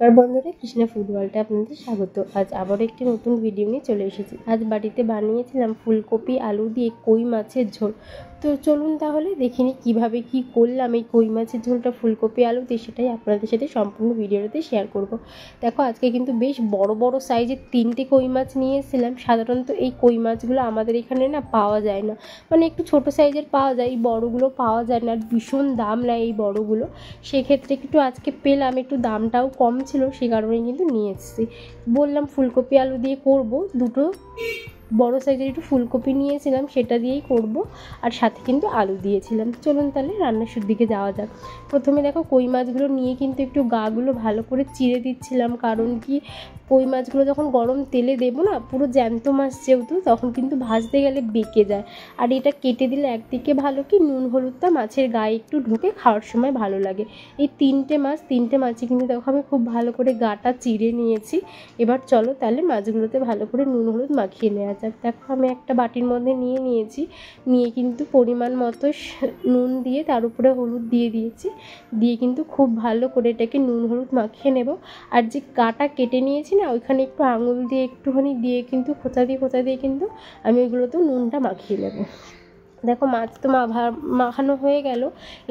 নমস্কার বন্ধুরা, কৃষ্ণা ফুড ওয়ার্ল্ডে আপনাদের স্বাগত। আজ আবারও একটি নতুন ভিডিও নিয়ে চলে এসেছি। আজ বাড়িতে বানিয়েছিলাম ফুলকপি আলু দিয়ে কই মাছের ঝোল। তো চলুন তাহলে দেখিনি কিভাবে কি করলাম এই কই মাছের ঝোলটা ফুলকপি আলু দিয়ে, সেটাই আপনাদের সাথে সম্পূর্ণ ভিডিওতে শেয়ার করব। দেখো, আজকে কিন্তু বেশ বড় বড় সাইজের 3টে কই মাছ নিয়ে এসেছিলাম। সাধারণত এই কই মাছগুলো আমাদের এখানে না পাওয়া যায় না, মানে একটু ছোট সাইজের পাওয়া যায়, এই বড়গুলো পাওয়া যায় না, আর ভীষণ দাম নেয় এই বড়গুলো। সেক্ষেত্রে একটু আজকে পেলাম, একটু দামটাও কম ছিল, সে কারণে কিন্তু নিয়ে এসেছি। বললাম ফুলকপি আলু দিয়ে করব, দুটো বড় সাইজের একটু ফুলকপি নিয়েছিলাম, সেটা দিয়েই করব, আর সাথে কিন্তু আলু দিয়েছিলাম। চলুন তাহলে রান্নার দিকে যাওয়া যাক। প্রথমে দেখো, কই মাছগুলো নিয়ে কিন্তু একটু গাগুলো ভালো করে চিড়ে দিচ্ছিলাম, কারণ কি কই মাছগুলো যখন গরম তেলে দেবো না, পুরো জ্যান্ত মাছ যেহেতু, তখন কিন্তু ভাজতে গেলে বেঁকে যায়। আর এটা কেটে দিলে একদিকে ভালো কি নুন হলুদটা মাছের গায়ে একটু ঢোকে, খাওয়ার সময় ভালো লাগে। এই তিনটে মাছই কিন্তু দেখো আমি খুব ভালো করে গাটা চিড়ে নিয়েছি। এবার চলো তাহলে মাছগুলোতে ভালো করে নুন হলুদ মাখিয়ে নেওয়া যাক। দেখো, আমি একটা বাটির মধ্যে নিয়েছি, নিয়ে কিন্তু পরিমাণ মতো নুন দিয়ে তার উপরে হলুদ দিয়ে দিয়েছি, দিয়ে কিন্তু খুব ভালো করে এটাকে নুন হলুদ মাখিয়ে নেব। আর যে গাটা কেটে নিয়েছি না, ওইখানে একটু আঙুল দিয়ে একটুখানি দিয়ে কিন্তু খোঁচা দিয়ে কিন্তু আমি ওইগুলোতেও নুনটা মাখিয়ে নেব। দেখো, মাছ তো মাখানো হয়ে গেল।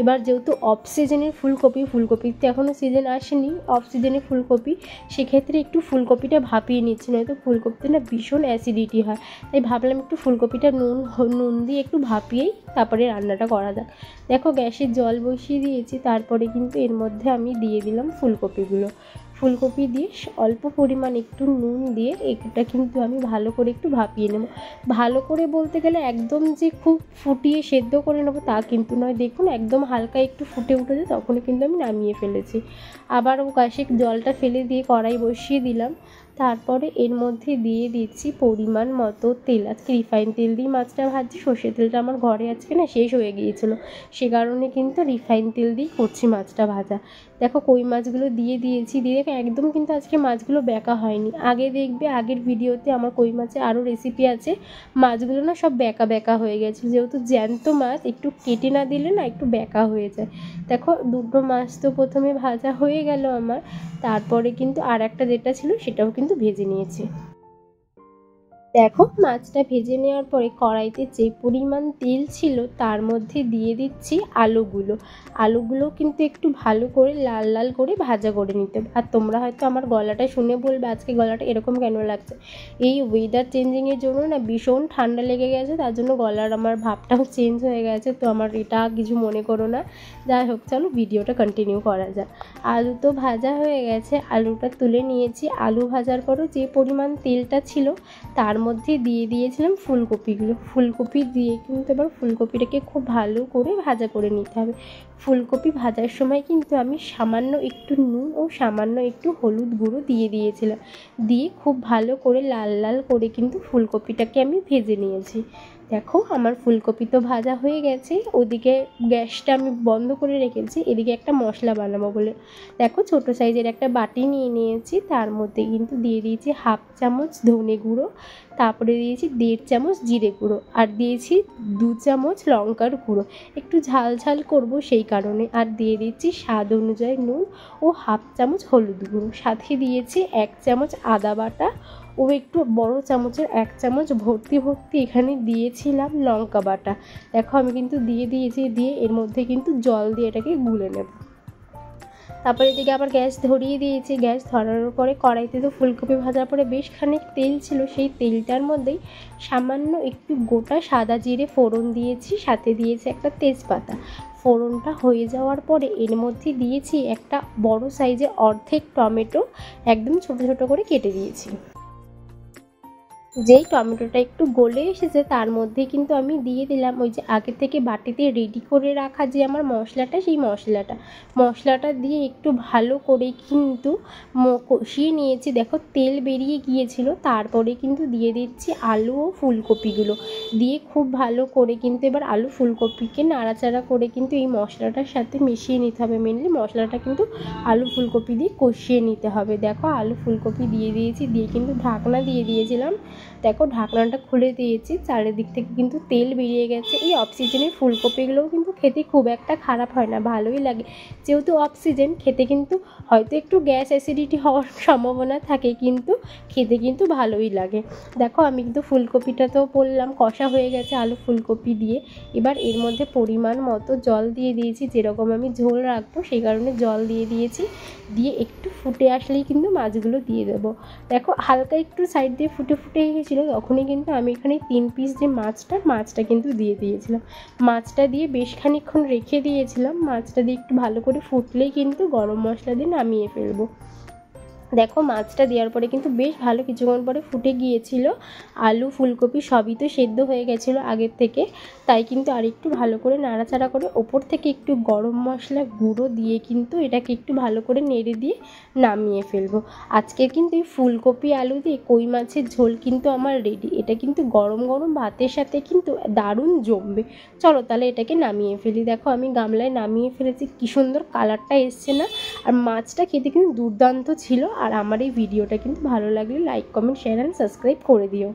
এবার যেহেতু অফ সিজনের ফুলকপির তো এখনও সিজন আসেনি, অফ সিজনের ফুলকপি, সেক্ষেত্রে একটু ফুলকপিটা ভাপিয়ে নিচ্ছি, নয়তো ফুলকপিতে না ভীষণ অ্যাসিডিটি হয়। তাই ভাবলাম একটু ফুলকপিটা নুন দিয়ে একটু ভাপিয়েই তারপরে রান্নাটা করা যাক। দেখো, গ্যাসের জল বসিয়ে দিয়েছি, তারপরে কিন্তু এর মধ্যে আমি দিয়ে দিলাম ফুলকপি দিয়ে অল্প পরিমাণ একটু নুন দিয়ে এটা কিন্তু আমি ভালো করে একটু ভাপিয়ে নেব। ভালো করে বলতে গেলে একদম যে খুব ফুটিয়ে সেদ্ধ করে নেবো তা কিন্তু নয়। দেখুন, একদম হালকা একটু ফুটে উঠেছে, তখনই কিন্তু আমি নামিয়ে ফেলেছি। আবার গ্যাসে জলটা ফেলে দিয়ে কড়াই বসিয়ে দিলাম। তারপরে এর মধ্যে দিয়ে দিচ্ছি পরিমাণ মতো তেল। আজকে রিফাইন তেল দিয়ে মাছটা ভাজছি, সর্ষের তেলটা আমার ঘরে আজকে না শেষ হয়ে গিয়েছিলো, সে কারণে কিন্তু রিফাইন তেল দিয়েই করছি মাছটা ভাজা। দেখো, কই মাছগুলো দিয়ে দিয়েছি, দিয়ে দেখো একদম কিন্তু আজকে মাছগুলো বেঁকা হয়নি। আগে দেখবে আগের ভিডিওতে আমার কই মাছের আরও রেসিপি আছে, মাছগুলো না সব বেঁকা হয়ে গেছে, যেহেতু জ্যান্ত মাছ একটু কেটে না দিলে না একটু বেঁকা হয়ে যায়। দেখো, দুটো মাছ তো প্রথমে ভাজা হয়ে গেল আমার, তারপরে কিন্তু আর একটা যেটা ছিল সেটাও কিন্তু ভেজে নিয়েছি। দেখো, মাছটা ভেজে নেওয়ার পরে কড়াইতে যে পরিমাণ তেল ছিল তার মধ্যে দিয়ে দিচ্ছি আলুগুলো কিন্তু একটু ভালো করে লাল লাল করে ভাজা করে নিতে হবে। আর তোমরা হয়তো আমার গলাটা শুনে বলবে আজকে গলাটা এরকম কেন লাগছে। এই ওয়েদার চেঞ্জিংয়ের জন্য না ভীষণ ঠান্ডা লেগে গেছে, তার জন্য গলার আমার ভাবটাও চেঞ্জ হয়ে গেছে, তো আমার এটা কিছু মনে করো না। যাই হোক, চলো ভিডিওটা কন্টিনিউ করা যাক। আলু তো ভাজা হয়ে গেছে, আলুটা তুলে নিয়েছি। আলু ভাজার পরও যে পরিমাণ তেলটা ছিল তার মধ্যে দিয়ে দিয়েছিলাম ফুলকপি দিয়ে কিন্তু এবার ফুলকপিটাকে খুব ভালো করে ভাজা করে নিতে হবে। ফুলকপি ভাজার সময় কিন্তু আমি সামান্য একটু নুন ও সামান্য একটু হলুদ গুঁড়ো দিয়ে দিয়েছিলাম, দিয়ে খুব ভালো করে লাল লাল করে কিন্তু ফুলকপিটাকে আমি ভেজে নিয়েছি। দেখো, আমার ফুলকপি তো ভাজা হয়ে গেছে, ওদিকে গ্যাসটা আমি বন্ধ করে রেখেছি, এদিকে একটা মশলা বানাবো বলে দেখো ছোট সাইজের একটা বাটি নিয়েছি, তার মধ্যে কিন্তু দিয়ে দিয়েছি 1/2 চামচ ধনে গুঁড়ো, তারপরে দিয়েছি 1.5 চামচ জিরে গুঁড়ো, আর দিয়েছি 2 চামচ লঙ্কার গুঁড়ো, একটু ঝাল করব সেই কারণে। আর দিয়ে দিচ্ছি স্বাদ অনুযায়ী নুন ও 1/2 চামচ হলুদ গুঁড়ো, সাথে দিয়েছি 1 চামচ আদা বাটা ও একটু বড় চামচের 1 চামচ ভর্তি এখানে দিয়েছিলাম লঙ্কা বাটা। দেখো, আমি কিন্তু দিয়ে দিয়েছি, দিয়ে এর মধ্যে কিন্তু জল দিয়ে এটাকে গুলে নেব। তারপরে এদিকে আবার গ্যাস ধরিয়ে দিয়েছি। গ্যাস ধরানোর পরে কড়াইতে তো ফুলকপি ভাজার পরে বেশ খানিক তেল ছিল, সেই তেলটার মধ্যেই সামান্য একটু গোটা সাদা জিরে ফোড়ন দিয়েছি, সাথে দিয়েছি একটা তেজপাতা। ফোড়নটা হয়ে যাওয়ার পরে এর মধ্যে দিয়েছি একটা বড় সাইজের অর্ধেক টমেটো, একদম ছোট ছোট করে কেটে দিয়েছি। যেই টমেটোটা একটু গলে এসেছে তার মধ্যে কিন্তু আমি দিয়ে দিলাম ওই যে আগে থেকে বাটিতে রেডি করে রাখা যে আমার মশলাটা, সেই মশলাটা দিয়ে একটু ভালো করে কিন্তু কষিয়ে নিয়েছি। দেখো, তেল বেরিয়ে গিয়েছিল, তারপরে কিন্তু দিয়ে দিচ্ছি আলু ও ফুলকপিগুলো, দিয়ে খুব ভালো করে কিন্তু এবার আলু ফুলকপিকে নাড়াচাড়া করে কিন্তু এই মশলাটার সাথে মিশিয়ে নিতে হবে। মেনলি মশলাটা কিন্তু আলু ফুলকপি দিয়ে কষিয়ে নিতে হবে। দেখো, আলু ফুলকপি দিয়ে দিয়েছি, দিয়ে কিন্তু ঢাকনা দিয়ে দিয়েছিলাম। দেখো ঢাকনাটা খুলে দিয়েছি, চারিদিক থেকে কিন্তু তেল বেরিয়ে গেছে। এই অফ সিজনের ফুলকপিগুলোও কিন্তু খেতে খুব একটা খারাপ হয় না, ভালোই লাগে। যেহেতু অফ সিজন, খেতে কিন্তু হয়তো একটু গ্যাস অ্যাসিডিটি হওয়ার সম্ভাবনা থাকে, কিন্তু খেতে কিন্তু ভালোই লাগে। দেখো আমি কিন্তু ফুলকপিটা তো বললাম কষা হয়ে গেছে আলু ফুলকপি দিয়ে। এবার এর মধ্যে পরিমাণ মতো জল দিয়ে দিয়েছি, যেরকম আমি ঝোল রাখবো সেই কারণে জল দিয়ে দিয়েছি। দিয়ে একটু ফুটে আসলেই কিন্তু মাছগুলো দিয়ে দেবো। দেখো হালকা একটু সাইড দিয়ে ফুটে ফুটে গেছিলো, তখনই কিন্তু আমি এখানে 3 পিস যে মাছটা কিন্তু দিয়ে দিয়েছিলাম। মাছটা দিয়ে বেশ খানিকক্ষণ রেখে দিয়েছিলাম। মাছটা দিয়ে একটু ভালো করে ফুটলেই কিন্তু গরম মশলা দিয়ে নামিয়ে ফেলবো। দেখো মাছটা দেওয়ার পরে কিন্তু বেশ ভালো কিছুক্ষণ পরে ফুটে গিয়েছিল। আলু ফুলকপি সবই তো সেদ্ধ হয়ে গেছিলো আগের থেকে, তাই কিন্তু আর একটু ভালো করে নাড়াচাড়া করে ওপর থেকে একটু গরম মশলা গুঁড়ো দিয়ে কিন্তু এটাকে একটু ভালো করে নেড়ে দিয়ে নামিয়ে ফেলবো। আজকের কিন্তু এই ফুলকপি আলু দিয়ে কই মাছের ঝোল কিন্তু আমার রেডি। এটা কিন্তু গরম গরম ভাতের সাথে কিন্তু দারুণ জমবে। চলো তাহলে এটাকে নামিয়ে ফেলি। দেখো আমি গামলায় নামিয়ে ফেলেছি, কী সুন্দর কালারটা এসছে না? আর মাছটা খেতে কিন্তু দুর্দান্ত ছিল। আর আমার এই ভিডিওটা কিন্তু ভালো লাগলে like comment share and subscribe করে দিও।